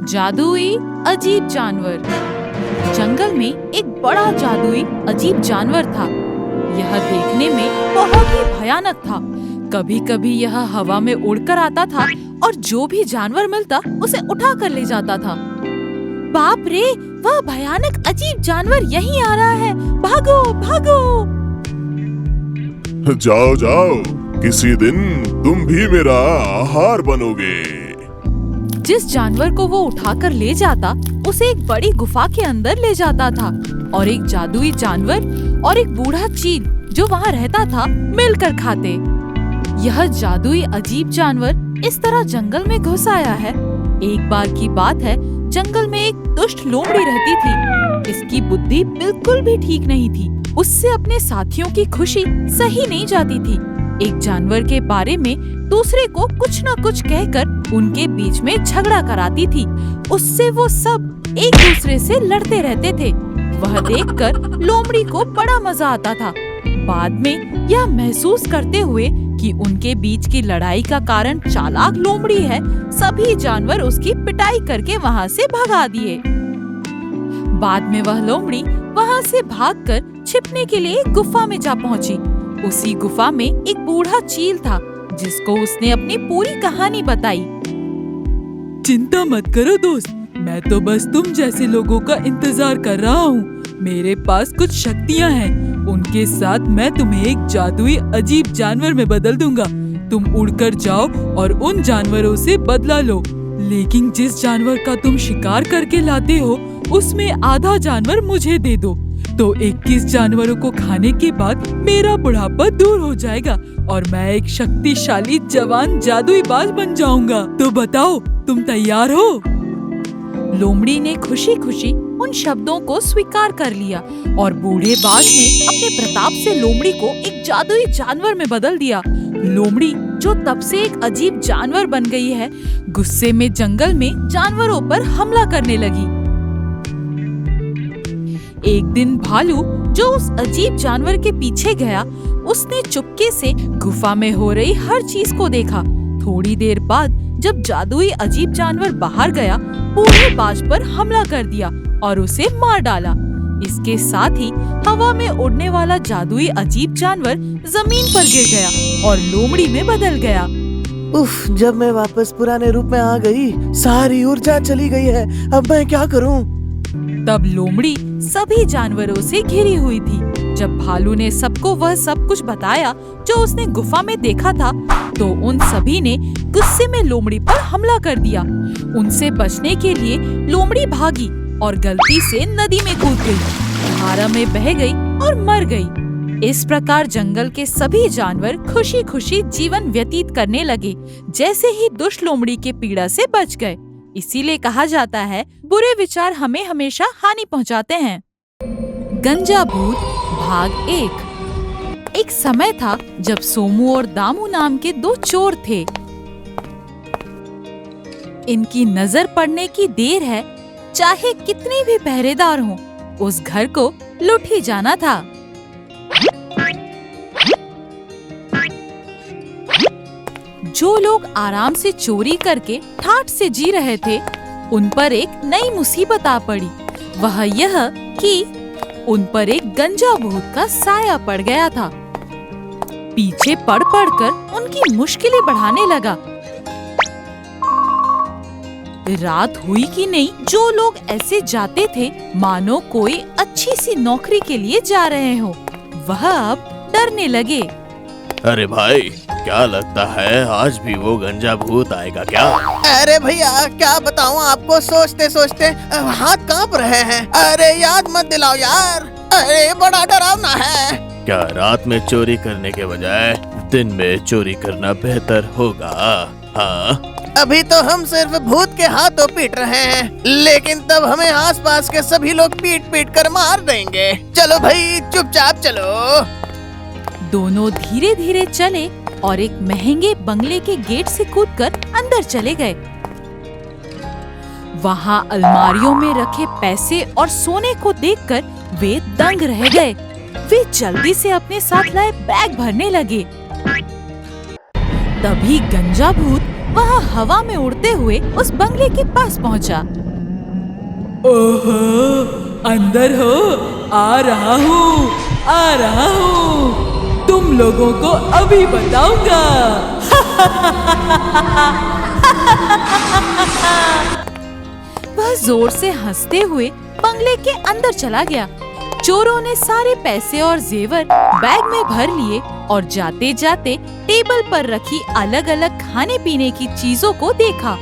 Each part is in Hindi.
जादुई अजीब जानवर। जंगल में एक बड़ा जादुई अजीब जानवर था। यह देखने में बहुत ही भयानक था। कभी कभी यह हवा में उड़कर आता था और जो भी जानवर मिलता उसे उठा कर ले जाता था। बाप रे, वह भयानक अजीब जानवर यहीं आ रहा है, भागो भागो। जाओ जाओ, किसी दिन तुम भी मेरा आहार बनोगे। जिस जानवर को वो उठाकर ले जाता उसे एक बड़ी गुफा के अंदर ले जाता था और एक जादुई जानवर और एक बूढ़ा चील जो वहाँ रहता था मिलकर खाते। यह जादुई अजीब जानवर इस तरह जंगल में घुस आया है। एक बार की बात है, जंगल में एक दुष्ट लोमड़ी रहती थी। इसकी बुद्धि बिल्कुल भी ठीक नहीं थी। उससे अपने साथियों की खुशी सही नहीं जाती थी। एक जानवर के बारे में दूसरे को कुछ न कुछ कहकर उनके बीच में झगड़ा कराती थी। उससे वो सब एक दूसरे से लड़ते रहते थे। वह देखकर लोमड़ी को बड़ा मजा आता था। बाद में यह महसूस करते हुए कि उनके बीच की लड़ाई का कारण चालाक लोमड़ी है, सभी जानवर उसकी पिटाई करके वहाँ से भगा दिए। बाद में वह लोमड़ी वहाँ से भागकर छिपने के लिए एक गुफा में जा पहुँची। उसी गुफा में एक बूढ़ा चील था जिसको उसने अपनी पूरी कहानी बताई। चिंता मत करो दोस्त, मैं तो बस तुम जैसे लोगों का इंतजार कर रहा हूँ। मेरे पास कुछ शक्तियाँ हैं, उनके साथ मैं तुम्हें एक जादुई अजीब जानवर में बदल दूंगा। तुम उड़कर जाओ और उन जानवरों से बदला लो, लेकिन जिस जानवर का तुम शिकार करके लाते हो उसमें आधा जानवर मुझे दे दो। तो 21 जानवरों को खाने के बाद मेरा बुढ़ापा दूर हो जाएगा और मैं एक शक्तिशाली जवान जादुई बाज बन जाऊंगा। तो बताओ, तुम तैयार हो? लोमड़ी ने खुशी खुशी उन शब्दों को स्वीकार कर लिया और बूढ़े बाज ने अपने प्रताप से लोमड़ी को एक जादुई जानवर में बदल दिया। लोमड़ी, जो तब से एक अजीब जानवर बन गई है, गुस्से में जंगल में जानवरों पर हमला करने लगी। एक दिन भालू, जो उस अजीब जानवर के पीछे गया, उसने चुपके से गुफा में हो रही हर चीज को देखा। थोड़ी देर बाद जब जादुई अजीब जानवर बाहर गया, बूढ़े बाज पर हमला कर दिया और उसे मार डाला। इसके साथ ही हवा में उड़ने वाला जादुई अजीब जानवर जमीन पर गिर गया और लोमड़ी में बदल गया। उफ, जब मैं वापस पुराने रूप में आ गई, सारी ऊर्जा चली गई है। अब मैं क्या करूं? तब लोमड़ी सभी जानवरों से घिरी हुई थी। जब भालू ने सबको वह सब कुछ बताया जो उसने गुफा में देखा था, तो उन सभी ने गुस्से में लोमड़ी पर हमला कर दिया। उनसे बचने के लिए लोमड़ी भागी और गलती से नदी में कूद गई, धारा में बह गई और मर गई। इस प्रकार जंगल के सभी जानवर खुशी खुशी जीवन व्यतीत करने लगे, जैसे ही दुष्ट लोमड़ी के पीड़ा से बच गए। इसीलिए कहा जाता है, बुरे विचार हमें हमेशा हानि पहुंचाते हैं। गंजा भूत भाग 1। एक समय था जब सोमू और दामू नाम के दो चोर थे। इनकी नजर पड़ने की देर है, चाहे कितने भी पहरेदार हों, उस घर को लूट ही जाना था। जो लोग आराम से चोरी करके ठाठ से जी रहे थे, उन पर एक नई मुसीबत आ पड़ी। वह यह कि उन पर एक गंजा भूत का साया पड़ गया था। पीछे पड़ कर उनकी मुश्किलें बढ़ाने लगा। रात हुई कि नहीं, जो लोग ऐसे जाते थे मानो कोई अच्छी सी नौकरी के लिए जा रहे हो, वह अब डरने लगे। अरे भाई, क्या लगता है आज भी वो गंजा भूत आएगा क्या? अरे भैया, क्या बताऊं आपको, सोचते सोचते हाथ कांप रहे हैं। अरे याद मत दिलाओ यार, अरे बड़ा डरावना है। क्या रात में चोरी करने के बजाय दिन में चोरी करना बेहतर होगा? हाँ, अभी तो हम सिर्फ भूत के हाथों पीट रहे हैं, लेकिन तब हमें आसपास के सभी लोग पीट पीट कर मार देंगे। चलो भाई, चुपचाप चलो। दोनों धीरे धीरे चले और एक महंगे बंगले के गेट से कूदकर अंदर चले गए। वहाँ अलमारियों में रखे पैसे और सोने को देखकर वे दंग रह गए। वे जल्दी से अपने साथ लाए बैग भरने लगे। तभी गंजा भूत वह हवा में उड़ते हुए उस बंगले के पास पहुंचा। ओहो, अंदर हो? आ रहा हूँ, आ रहा हूँ। तुम लोगों को अभी बताऊंगा। वह जोर से हंसते हुए बंगले के अंदर चला गया। चोरों ने सारे पैसे और जेवर बैग में भर लिए और जाते जाते टेबल पर रखी अलग अलग खाने पीने की चीजों को देखा।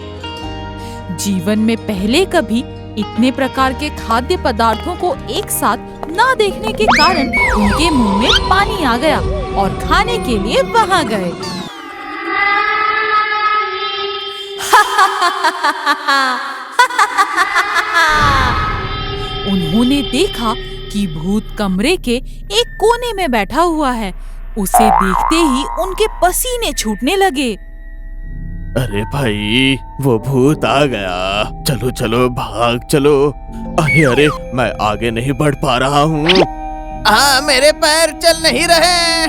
जीवन में पहले कभी इतने प्रकार के खाद्य पदार्थों को एक साथ ना देखने के कारण उनके मुंह में पानी आ गया और खाने के लिए वहां गए। उन्होंने देखा कि भूत कमरे के एक कोने में बैठा हुआ है। उसे देखते ही उनके पसीने छूटने लगे। अरे भाई, वो भूत आ गया। चलो चलो, भाग चलो। अरे अरे, मैं आगे नहीं बढ़ पा रहा हूँ। हाँ, मेरे पैर चल नहीं रहे।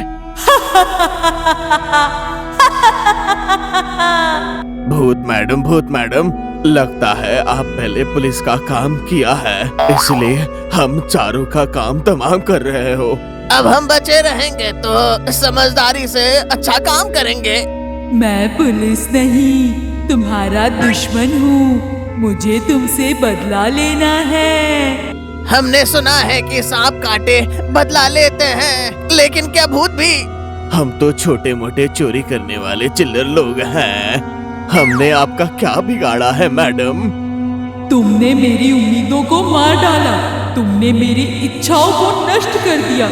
भूत मैडम, लगता है आप पहले पुलिस का काम किया है, इसलिए हम चारों का काम तमाम कर रहे हो। अब हम बचे रहेंगे तो समझदारी से अच्छा काम करेंगे। मैं पुलिस नहीं, तुम्हारा दुश्मन हूँ। मुझे तुमसे बदला लेना है। हमने सुना है कि सांप काटे बदला लेते हैं, लेकिन क्या भूत भी? हम तो छोटे मोटे चोरी करने वाले चिल्लर लोग हैं। हमने आपका क्या बिगाड़ा है मैडम? तुमने मेरी उम्मीदों को मार डाला। तुमने मेरी इच्छाओं को नष्ट कर दिया।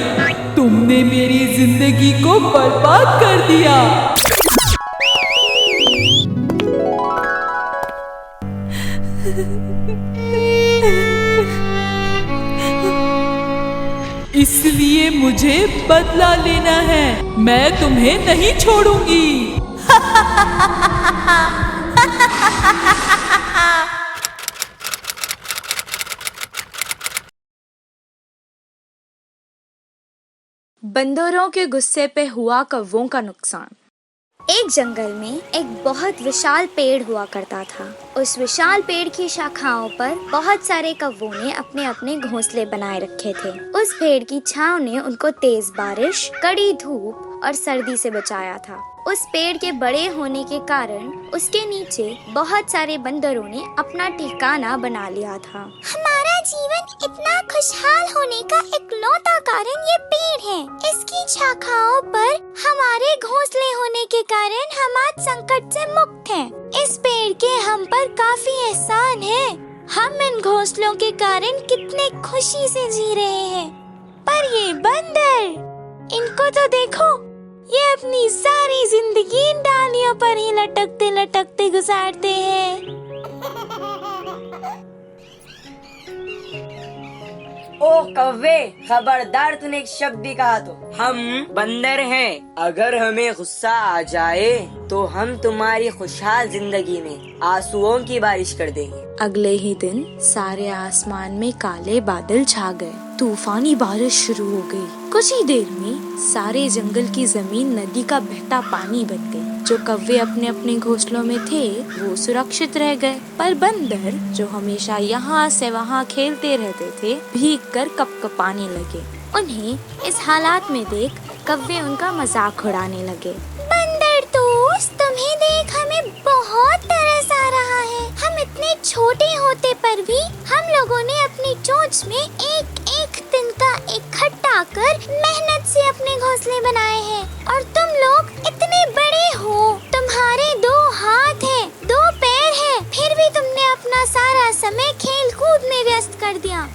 तुमने मेरी जिंदगी को बर्बाद कर दिया। इसलिए मुझे बदला लेना है। मैं तुम्हें नहीं छोड़ूंगी। बंदरों के गुस्से पे हुआ कौवों का नुकसान। एक जंगल में एक बहुत विशाल पेड़ हुआ करता था। उस विशाल पेड़ की शाखाओं पर बहुत सारे कौवों ने अपने अपने घोंसले बनाए रखे थे। उस पेड़ की छांव ने उनको तेज बारिश, कड़ी धूप और सर्दी से बचाया था। उस पेड़ के बड़े होने के कारण उसके नीचे बहुत सारे बंदरों ने अपना ठिकाना बना लिया था। हमारा जीवन इतना खुशहाल होने का इकलौता कारण ये पेड़ है। इसकी शाखाओं पर हमारे घोंसले होने के कारण हम आज संकट से मुक्त हैं। इस पेड़ के हम पर काफी एहसान है। हम इन घोंसलों के कारण कितने खुशी से जी रहे हैं। पर ये बंदर, इनको तो देखो, ये अपनी सारी जिंदगी इन डालियों पर ही लटकते लटकते गुजारते हैं। ओ कौवे, खबरदार तूने एक शब्द भी कहा तो हम बंदर हैं। अगर हमें गुस्सा आ जाए तो हम तुम्हारी खुशहाल जिंदगी में आंसुओं की बारिश कर देंगे। अगले ही दिन सारे आसमान में काले बादल छा गए। तूफानी बारिश शुरू हो गई। कुछ ही देर में सारे जंगल की जमीन नदी का बहता पानी बन गई। जो कौवे अपने अपने घोंसलों में थे वो सुरक्षित रह गए, पर बंदर जो हमेशा यहाँ से वहाँ खेलते रहते थे भीग कर कपकपाने लगे। उन्हें इस हालात में देख कौवे उनका मजाक उड़ाने लगे। बंदर दोस्त, तुम्हें देख हमें बहुत तरस आ रहा है। हम इतने छोटे होते पर भी हम लोगों ने अपनी चोंच में एक एक तिनका इकट्ठा कर मेहनत से अपने घोंसले बनाए हैं, और तुम लोग इतने बड़े हो। तुम्हारे 2 हाथ हैं, 2 पैर हैं, फिर भी तुमने अपना सारा समय खेल कूद में व्यस्त कर दिया।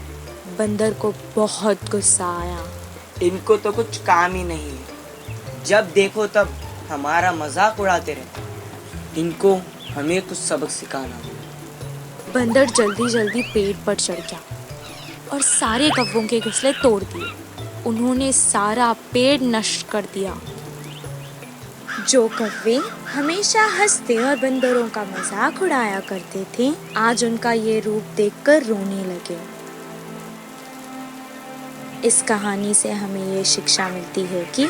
बंदर को बहुत गुस्सा आया। इनको तो कुछ काम ही नहीं है। जब देखो तब हमारा मजाक उड़ाते रहते। इनको हमें कुछ सबक सिखाना होगा। बंदर जल्दी जल्दी पेड़ पर चढ़ गया और सारे कौवों के घोंसले तोड़ दिए। उन्होंने सारा पेड़ नष्ट कर दिया। जो कौवे हमेशा हंसते और बंदरों का मजाक उड़ाया करते थे, आज उनका ये रूप देखकर रोने लगे। इस कहानी से हमें ये शिक्षा मिलती है कि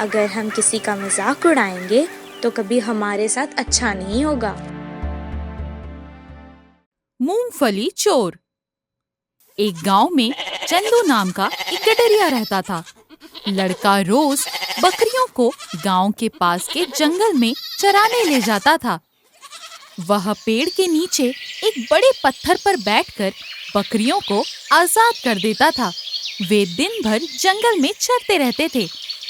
अगर हम किसी का मजाक उड़ाएंगे तो कभी हमारे साथ अच्छा नहीं होगा। मूंगफली चोर। एक गांव में चंदू नाम का एक गडरिया रहता था। लड़का रोज बकरियों को गांव के पास के जंगल में चराने ले जाता था। वह पेड़ के नीचे एक बड़े पत्थर पर बैठकर बकरियों को आजाद कर देता था। वे दिन भर जंगल में चरते रहते थे।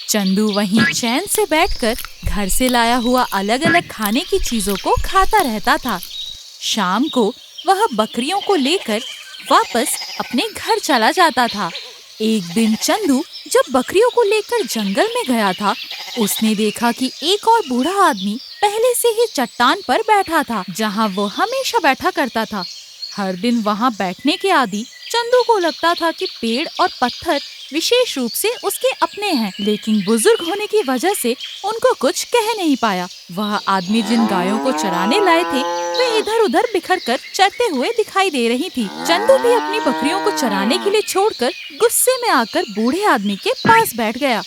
चंदू वहीं चैन से बैठकर घर से लाया हुआ अलग अलग खाने की चीजों को खाता रहता था। शाम को वह बकरियों को लेकर वापस अपने घर चला जाता था। एक दिन चंदू जब बकरियों को लेकर जंगल में गया था, उसने देखा कि एक और बूढ़ा आदमी पहले से ही चट्टान पर बैठा था, जहां वो हमेशा बैठा करता था। हर दिन वहां बैठने के आदी चंदू को लगता था कि पेड़ और पत्थर विशेष रूप से उसके अपने हैं, लेकिन बुजुर्ग होने की वजह से उनको कुछ कह नहीं पाया। वह आदमी जिन गायों को चराने लाए थे वे इधर उधर बिखर कर चरते हुए दिखाई दे रही थी। चंदू भी अपनी बकरियों को चराने के लिए छोड़कर गुस्से में आकर बूढ़े आदमी के पास बैठ गया।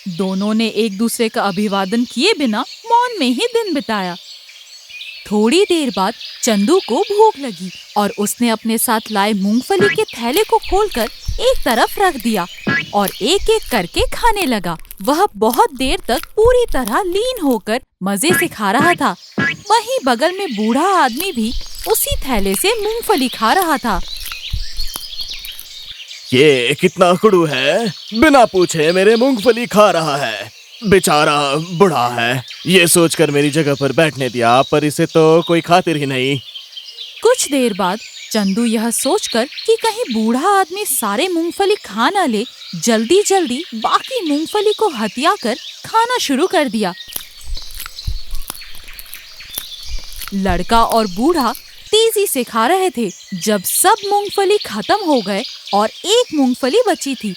दोनों ने एक दूसरे का अभिवादन किए बिना मौन में ही दिन बिताया। थोड़ी देर बाद चंदू को भूख लगी और उसने अपने साथ लाए मूंगफली के थैले को खोलकर एक तरफ रख दिया और एक एक करके खाने लगा। वह बहुत देर तक पूरी तरह लीन होकर मजे से खा रहा था। वहीं बगल में बूढ़ा आदमी भी उसी थैले से मूंगफली खा रहा था। ये कितना कुड़ू है, बिना पूछे मेरे मूंगफली खा रहा है। बेचारा बूढ़ा है, ये सोचकर मेरी जगह पर बैठने दिया, पर इसे तो कोई खातिर ही नहीं। कुछ देर बाद चंदू यह सोचकर कि कहीं बूढ़ा आदमी सारे मूंगफली खा न ले, जल्दी जल्दी बाकी मूंगफली को हथिया कर खाना शुरू कर दिया। लड़का और बूढ़ा तेजी से खा रहे थे। जब सब मूंगफली खत्म हो गए और एक मूंगफली बची थी,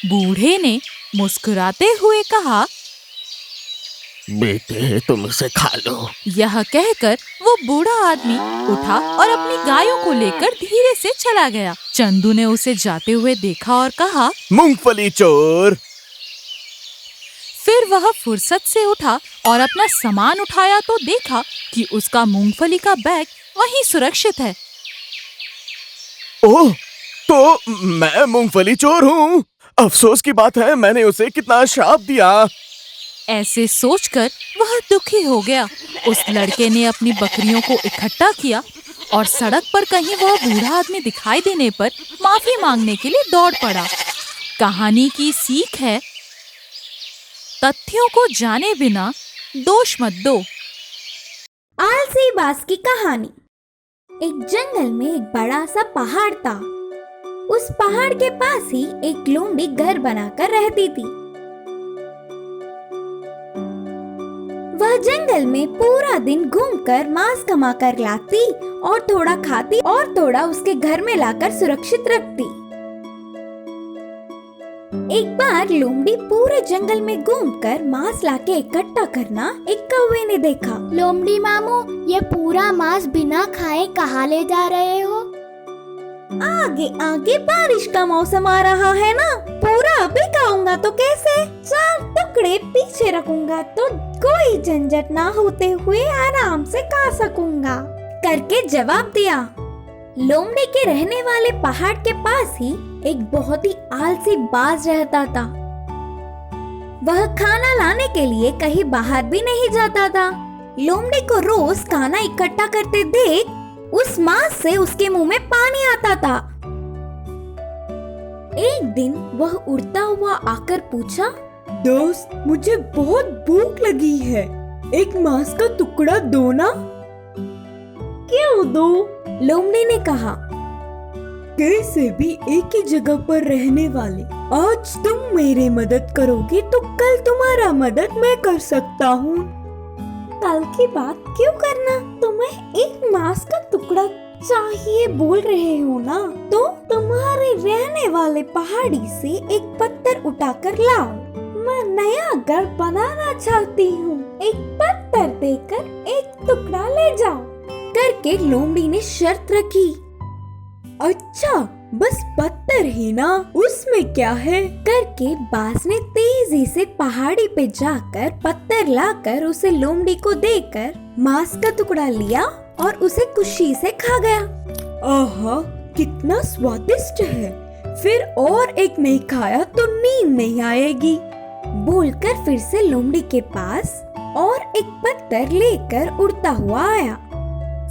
बूढ़े ने मुस्कुराते हुए कहा, बेटे तुम इसे खा लो। यह कहकर वो बूढ़ा आदमी उठा और अपनी गायों को लेकर धीरे से चला गया। चंदू ने उसे जाते हुए देखा और कहा, मूंगफली चोर। फिर वह फुर्सत से उठा और अपना सामान उठाया तो देखा कि उसका मूंगफली का बैग वहीं सुरक्षित है। ओह, तो मैं मूंगफली चोर हूँ। अफसोस की बात है, मैंने उसे कितना श्राप दिया। ऐसे सोचकर वह दुखी हो गया। उस लड़के ने अपनी बकरियों को इकट्ठा किया और सड़क पर कहीं वह बूढ़ा आदमी दिखाई देने पर माफी मांगने के लिए दौड़ पड़ा। कहानी की सीख है, तथ्यों को जाने बिना दोष मत दो। आलसी बाज की कहानी। एक जंगल में एक बड़ा सा पहाड़ था। उस पहाड़ के पास ही एक लोमड़ी घर बनाकर रहती थी। वह जंगल में पूरा दिन घूमकर मांस कमा कर लाती और थोड़ा खाती और थोड़ा उसके घर में लाकर सुरक्षित रखती। एक बार लोमड़ी पूरे जंगल में घूमकर मांस लाके इकट्ठा करना एक कौवे ने देखा। लोमड़ी मामू, ये पूरा मांस बिना खाए कहाँ ले जा रहे हो? आगे आगे बारिश का मौसम आ रहा है ना, पूरा अभी खाऊंगा तो कैसे? 4 टुकड़े पीछे रखूंगा तो कोई झंझट ना होते हुए आराम से खा सकूंगा, करके जवाब दिया। लोमड़ी के रहने वाले पहाड़ के पास ही एक बहुत ही आलसी बाज रहता था। वह खाना लाने के लिए कहीं बाहर भी नहीं जाता था। लोमड़ी को रोज खाना इकट्ठा करते देख उस मांस से उसके मुंह में पानी आता था। एक दिन वह उड़ता हुआ आकर पूछा, दोस्त, मुझे बहुत भूख लगी है, एक मांस का टुकड़ा दो ना। क्यों दो? लोमड़ी ने कहा। कैसे भी एक ही जगह पर रहने वाले, आज तुम मेरी मदद करोगे तो कल तुम्हारा मदद मैं कर सकता हूँ। कल की बात क्यों करना, तुम्हें एक मांस का टुकड़ा चाहिए बोल रहे हो ना, तो तुम्हारे रहने वाले पहाड़ी से एक पत्थर उठाकर लाओ। मैं नया घर बनाना चाहती हूँ, एक पत्थर देकर एक टुकड़ा ले जाओ, करके लोमड़ी ने शर्त रखी। अच्छा, बस पत्थर ही ना, उसमें क्या है? करके बाज ने तेजी से पहाड़ी पे जाकर पत्थर लाकर उसे लोमड़ी को देकर मांस का टुकड़ा लिया और उसे खुशी से खा गया। आहा, कितना स्वादिष्ट है, फिर और एक नहीं खाया तो नींद नहीं आएगी, बोलकर फिर से लोमड़ी के पास और एक पत्थर लेकर उड़ता हुआ आया।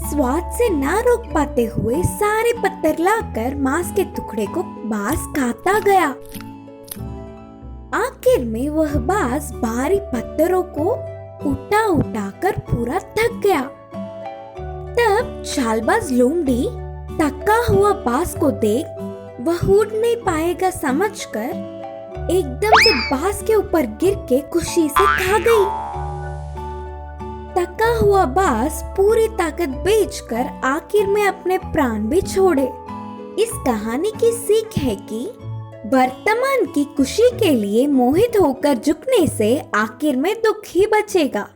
स्वाद से ना रोक पाते हुए सारे पत्थर लाकर मांस के टुकड़े को बाज खाता गया। आखिर में वह बाज भारी पत्थरों को उठा उठा कर पूरा थक गया। तब चालबाज लोमड़ी थका हुआ बाज को देख वह उड़ नहीं पाएगा समझकर एकदम से बाज के ऊपर गिर के खुशी से खा गई। थका हुआ बाज पूरी ताकत बेचकर आखिर में अपने प्राण भी छोड़े। इस कहानी की सीख है कि वर्तमान की खुशी के लिए मोहित होकर झुकने से आखिर में दुख ही बचेगा।